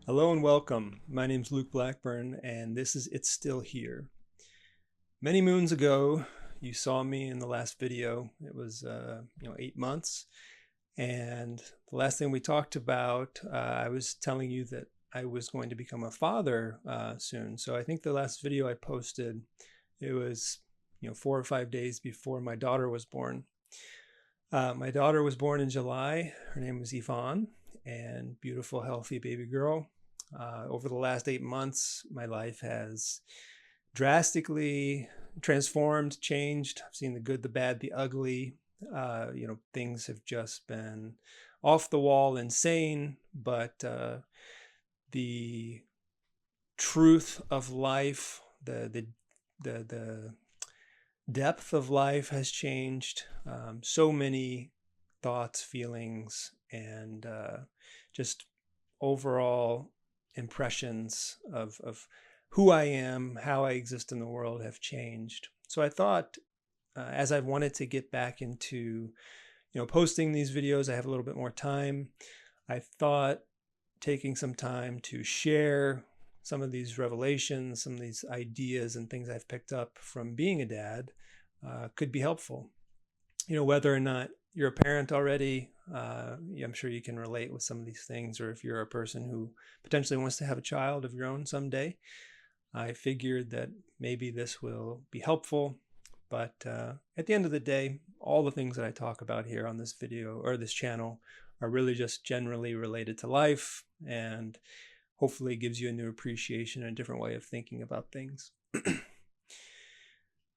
Hello and welcome. My name's Luke Blackburn, and this is It's Still Here. Many moons ago, you saw me in the last video. It was, 8 months. And the last thing we talked about, I was telling you that I was going to become a father soon. So I think the last video I posted, it was, 4 or 5 days before my daughter was born. My daughter was born in July. Her name was Yvonne, and beautiful, healthy baby girl. Over the last 8 months, my life has drastically transformed, changed. I've seen the good, the bad, the ugly. Things have just been off the wall, insane, but the truth of life, the depth of life has changed. So many thoughts, feelings, and just overall impressions of who I am, how I exist in the world have changed. So I thought, as I've wanted to get back into, posting these videos, I have a little bit more time. I thought taking some time to share some of these revelations, some of these ideas and things I've picked up from being a dad could be helpful. Whether or not you're a parent already, I'm sure you can relate with some of these things, or if you're a person who potentially wants to have a child of your own someday, I figured that maybe this will be helpful. But at the end of the day, all the things that I talk about here on this video or this channel are really just generally related to life, and hopefully gives you a new appreciation and a different way of thinking about things.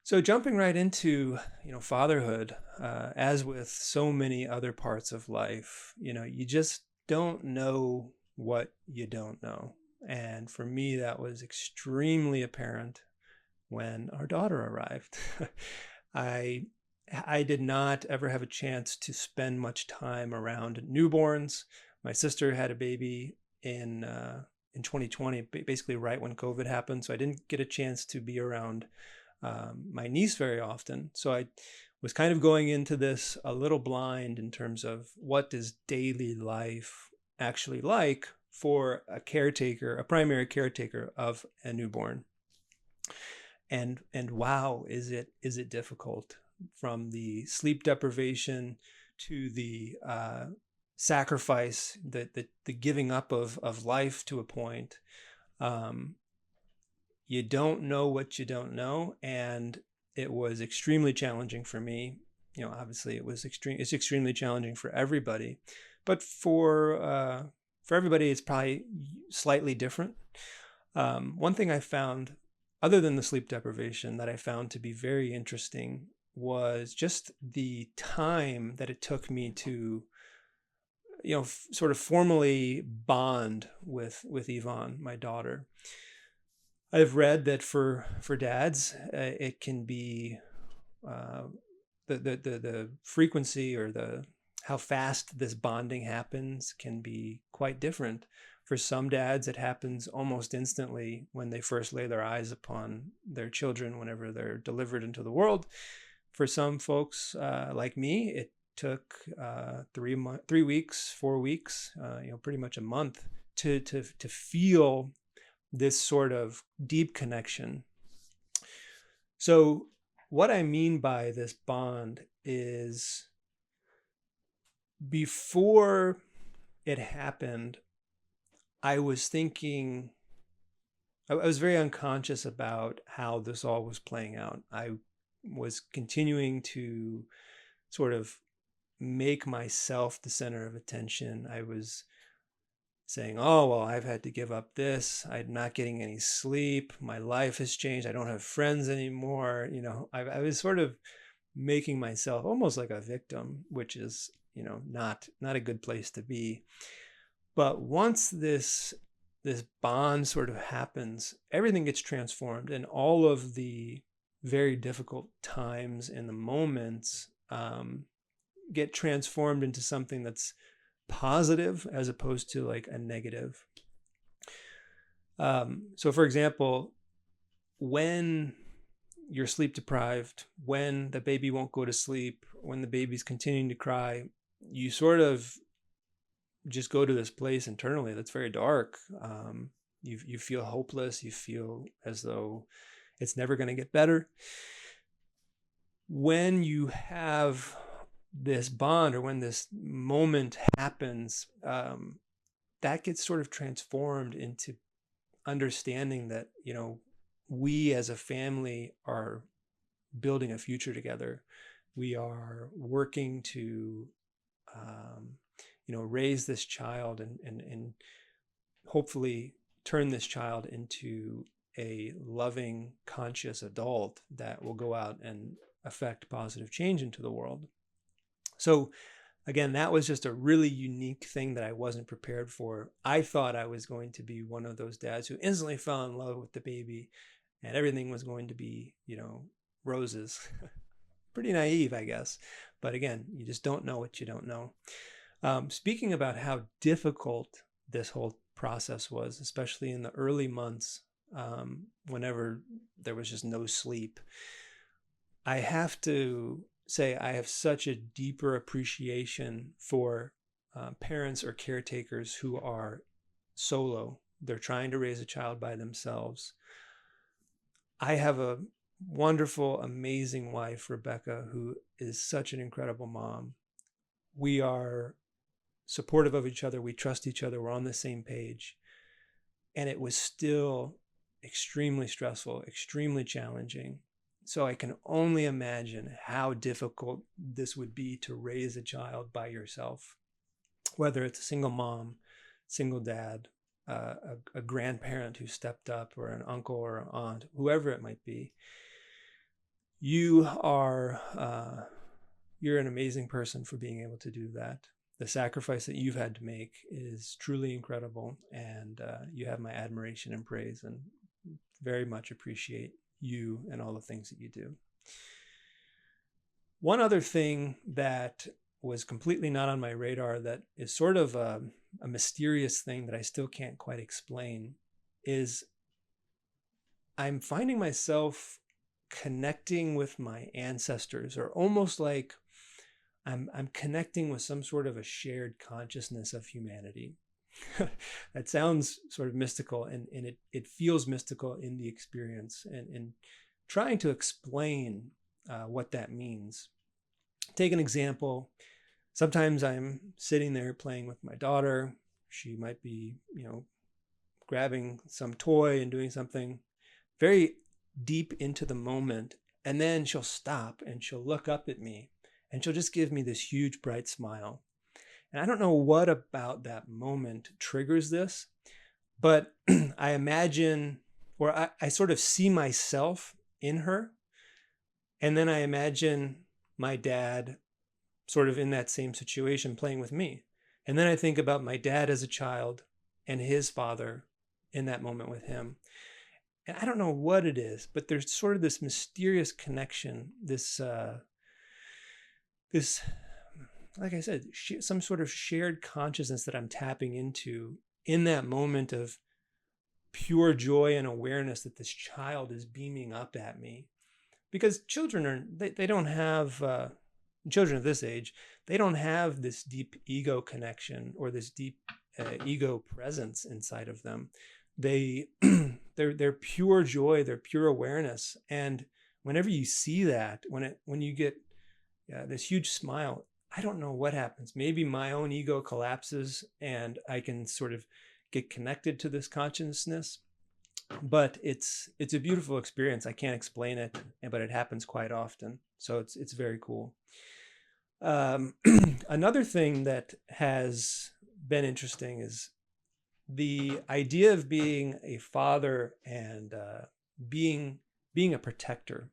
So jumping right into, fatherhood, as with so many other parts of life, you just don't know what you don't know. And for me, that was extremely apparent when our daughter arrived. I I did not ever have a chance to spend much time around newborns. My sister had a baby in 2020, basically right when COVID happened, so I didn't get a chance to be around my niece very often. So I was kind of going into this a little blind in terms of what does daily life actually like for a caretaker, a primary caretaker of a newborn. And wow, is it difficult, from the sleep deprivation to the sacrifice, the giving up of life to a point. Um, you don't know what you don't know, and it was extremely challenging for me. Obviously it's extremely challenging for everybody, but for everybody it's probably slightly different. One thing I found, other than the sleep deprivation, that I found to be very interesting was just the time that it took me to, sort of formally bond with Yvonne, my daughter. I've read that for dads, it can be uh, the frequency, or the how fast this bonding happens can be quite different. For some dads, it happens almost instantly when they first lay their eyes upon their children, whenever they're delivered into the world. For some folks, like me, it took 3 weeks, 4 weeks, pretty much a month to feel this sort of deep connection. So what I mean by this bond is, before it happened, I was thinking, I was very unconscious about how this all was playing out. I was continuing to sort of make myself the center of attention. I was saying, oh, well, I've had to give up this. I'm not getting any sleep. My life has changed. I don't have friends anymore. I was sort of making myself almost like a victim, which is, not a good place to be. But once this bond sort of happens, everything gets transformed, and all of the very difficult times and the moments get transformed into something that's positive, as opposed to like a negative. So for example, when you're sleep deprived, when the baby won't go to sleep, when the baby's continuing to cry, you sort of just go to this place internally that's very dark. You feel hopeless. You feel as though it's never going to get better. When you have this bond, or when this moment happens, that gets sort of transformed into understanding that, we as a family are building a future together. We are working to, raise this child and hopefully turn this child into a loving, conscious adult that will go out and affect positive change into the world. So again, that was just a really unique thing that I wasn't prepared for. I thought I was going to be one of those dads who instantly fell in love with the baby and everything was going to be, roses. Pretty naive, I guess. But again, you just don't know what you don't know. Speaking about how difficult this whole process was, especially in the early months, whenever there was just no sleep, I have to say I have such a deeper appreciation for parents or caretakers who are solo. They're trying to raise a child by themselves. I have a wonderful, amazing wife, Rebecca, who is such an incredible mom. We are supportive of each other. We trust each other. We're on the same page. And it was still extremely stressful, extremely challenging. So I can only imagine how difficult this would be to raise a child by yourself, whether it's a single mom, single dad, a grandparent who stepped up, or an uncle or an aunt, whoever it might be. You're an amazing person for being able to do that. The sacrifice that you've had to make is truly incredible, and you have my admiration and praise, and very much appreciate you and all the things that you do. One other thing that was completely not on my radar, that is sort of a mysterious thing that I still can't quite explain, is I'm finding myself connecting with my ancestors, or almost like I'm connecting with some sort of a shared consciousness of humanity. That sounds sort of mystical, and it feels mystical in the experience, and trying to explain what that means. Take an example. Sometimes I'm sitting there playing with my daughter. She might be, grabbing some toy and doing something very deep into the moment, and then she'll stop and she'll look up at me and she'll just give me this huge bright smile. And I don't know what about that moment triggers this, but I imagine, or I sort of see myself in her, and then I imagine my dad sort of in that same situation playing with me. And then I think about my dad as a child and his father in that moment with him. And I don't know what it is, but there's sort of this mysterious connection, this, like I said, some sort of shared consciousness that I'm tapping into in that moment of pure joy and awareness that this child is beaming up at me. Because children they don't have, children of this age, they don't have this deep ego connection or this deep ego presence inside of them. They're pure joy, they're pure awareness. And whenever you see that, when you get this huge smile, I don't know what happens. Maybe my own ego collapses and I can sort of get connected to this consciousness. But it's a beautiful experience. I can't explain it, but it happens quite often. So it's very cool. Another thing that has been interesting is the idea of being a father and being a protector.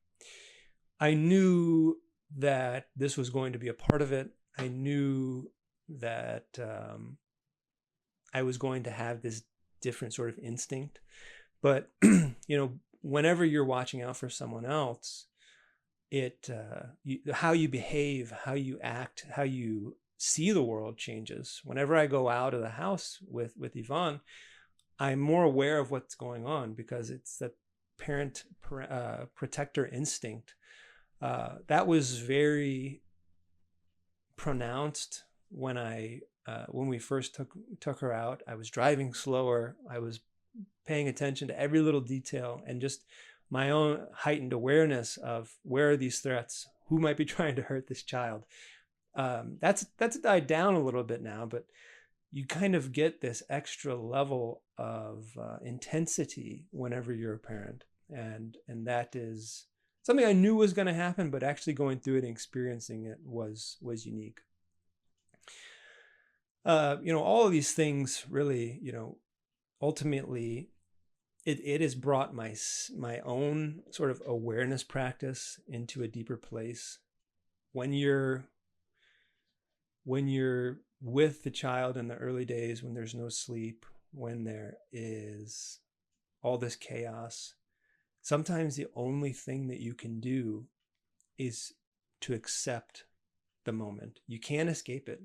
I knew that this was going to be a part of it. I knew that I was going to have this different sort of instinct. But, whenever you're watching out for someone else, how you behave, how you act, how you see the world changes. Whenever I go out of the house with Yvonne, I'm more aware of what's going on because it's that parent protector instinct. That was very pronounced when I when we first took her out. I was driving slower. I was paying attention to every little detail, and just my own heightened awareness of where are these threats, who might be trying to hurt this child. That's died down a little bit now, but you kind of get this extra level of intensity whenever you're a parent, and that is something I knew was going to happen, but actually going through it and experiencing it was unique. All of these things really, ultimately, it has brought my own sort of awareness practice into a deeper place. When you're with the child in the early days, when there's no sleep, when there is all this chaos, sometimes the only thing that you can do is to accept the moment. You can't escape it.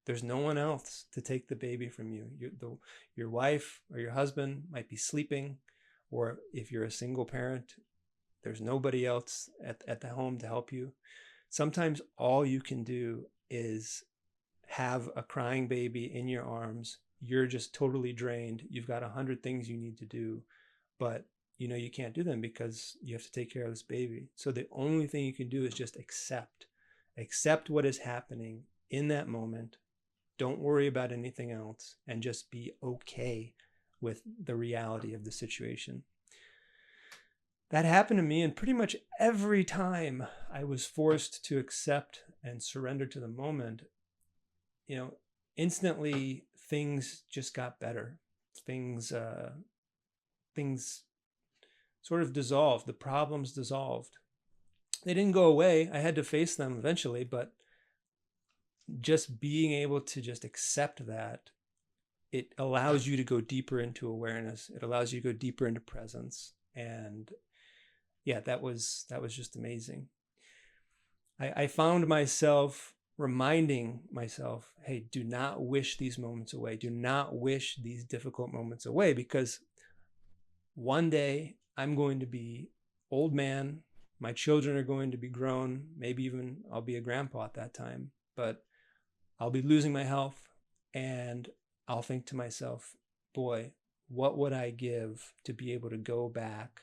There's no one else to take the baby from you. Your wife or your husband might be sleeping, or if you're a single parent, there's nobody else at the home to help you. Sometimes all you can do is have a crying baby in your arms. You're just totally drained. You've got 100 things you need to do, but you can't do them because you have to take care of this baby. So the only thing you can do is just accept what is happening in that moment. Don't worry about anything else, and just be okay with the reality of the situation. That happened to me, and pretty much every time I was forced to accept and surrender to the moment, instantly things just got better. Things sort of dissolved. The problems dissolved. They didn't go away. I had to face them eventually, but just being able to just accept that, it allows you to go deeper into awareness. It allows you to go deeper into presence. And yeah, that was just amazing. I found myself reminding myself, hey, do not wish these moments away. Do not wish these difficult moments away, because one day I'm going to be old man. My children are going to be grown. Maybe even I'll be a grandpa at that time, but I'll be losing my health, and I'll think to myself, boy, what would I give to be able to go back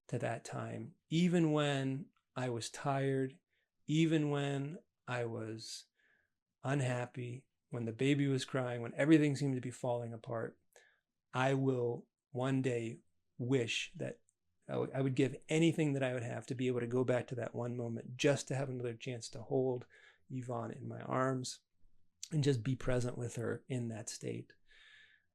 to that time, even when I was tired, even when I was unhappy, when the baby was crying, when everything seemed to be falling apart. I will one day wish that I would give anything that I would have to be able to go back to that one moment, just to have another chance to hold Yvonne in my arms and just be present with her in that state.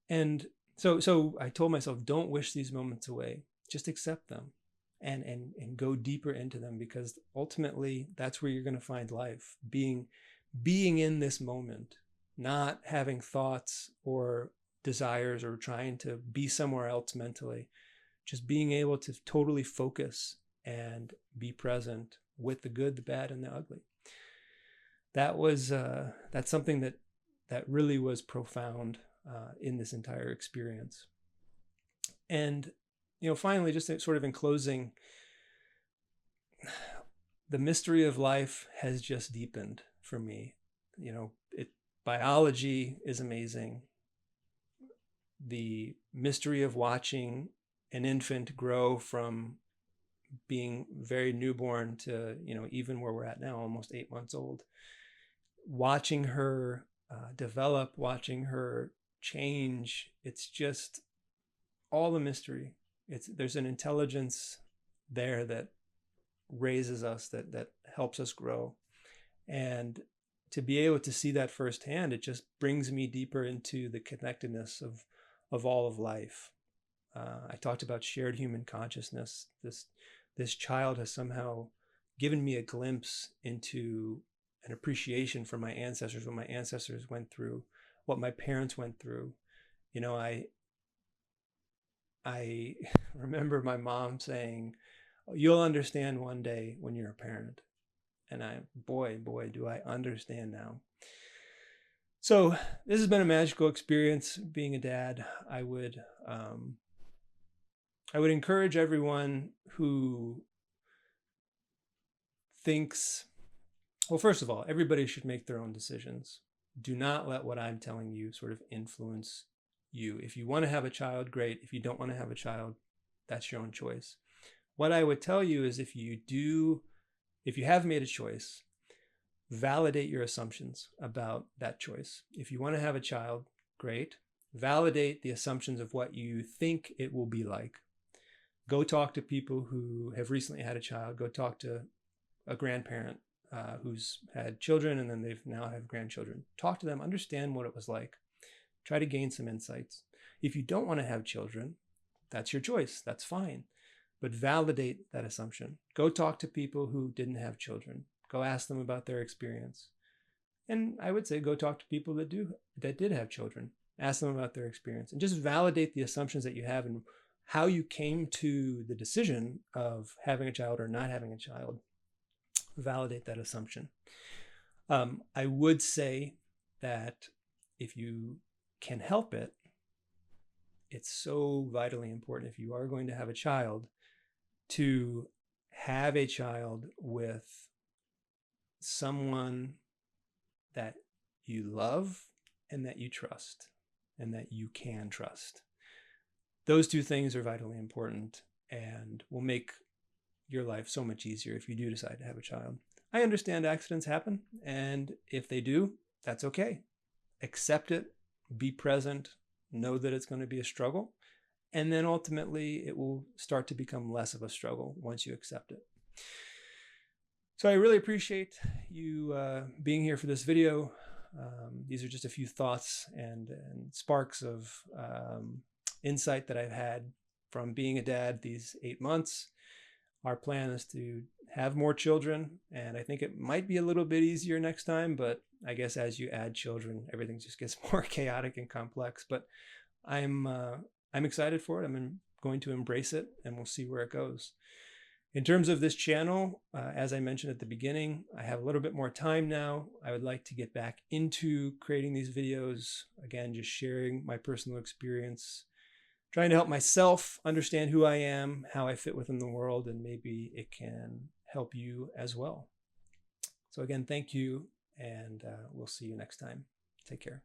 And so I told myself, don't wish these moments away. Just accept them and go deeper into them, because ultimately that's where you're going to find life. Being in this moment, not having thoughts or desires or trying to be somewhere else mentally, just being able to totally focus and be present with the good, the bad, and the ugly. That's something that really was profound in this entire experience. And finally, just sort of in closing, the mystery of life has just deepened for me. Biology is amazing. The mystery of watching an infant grow from being very newborn to even where we're at now, almost 8 months old, watching her develop, watching her change, it's just all the mystery. There's an intelligence there that raises us, that helps us grow. And to be able to see that firsthand, it just brings me deeper into the connectedness of all of life. I talked about shared human consciousness. This child has somehow given me a glimpse into an appreciation for my ancestors, what my ancestors went through, what my parents went through. I remember my mom saying, "You'll understand one day when you're a parent." And boy, do I understand now. So this has been a magical experience being a dad. I would encourage everyone who thinks, well, first of all, everybody should make their own decisions. Do not let what I'm telling you sort of influence you. If you want to have a child, great. If you don't want to have a child, that's your own choice. What I would tell you is if you have made a choice, validate your assumptions about that choice. If you want to have a child, great. Validate the assumptions of what you think it will be like. Go talk to people who have recently had a child. Go talk to a grandparent who's had children and then they've now have grandchildren. Talk to them, understand what it was like. Try to gain some insights. If you don't want to have children, that's your choice. That's fine. But validate that assumption. Go talk to people who didn't have children. Go ask them about their experience. And I would say go talk to people that did have children. Ask them about their experience and just validate the assumptions that you have and how you came to the decision of having a child or not having a child. Validate that assumption. I would say that if you can help it, it's so vitally important if you are going to have a child to have a child with someone that you love and that you trust and that you can trust. Those two things are vitally important and will make your life so much easier if you do decide to have a child. I understand accidents happen, and if they do, that's okay. Accept it, be present, know that it's going to be a struggle, and then ultimately it will start to become less of a struggle once you accept it. So I really appreciate you being here for this video. These are just a few thoughts and sparks of insight that I've had from being a dad these 8 months. Our plan is to have more children, and I think it might be a little bit easier next time, but I guess as you add children, everything just gets more chaotic and complex. But I'm excited for it. I'm going to embrace it, and we'll see where it goes. In terms of this channel, as I mentioned at the beginning, I have a little bit more time now. I would like to get back into creating these videos. Again, just sharing my personal experience, trying to help myself understand who I am, how I fit within the world, and maybe it can help you as well. So again, thank you, and we'll see you next time. Take care.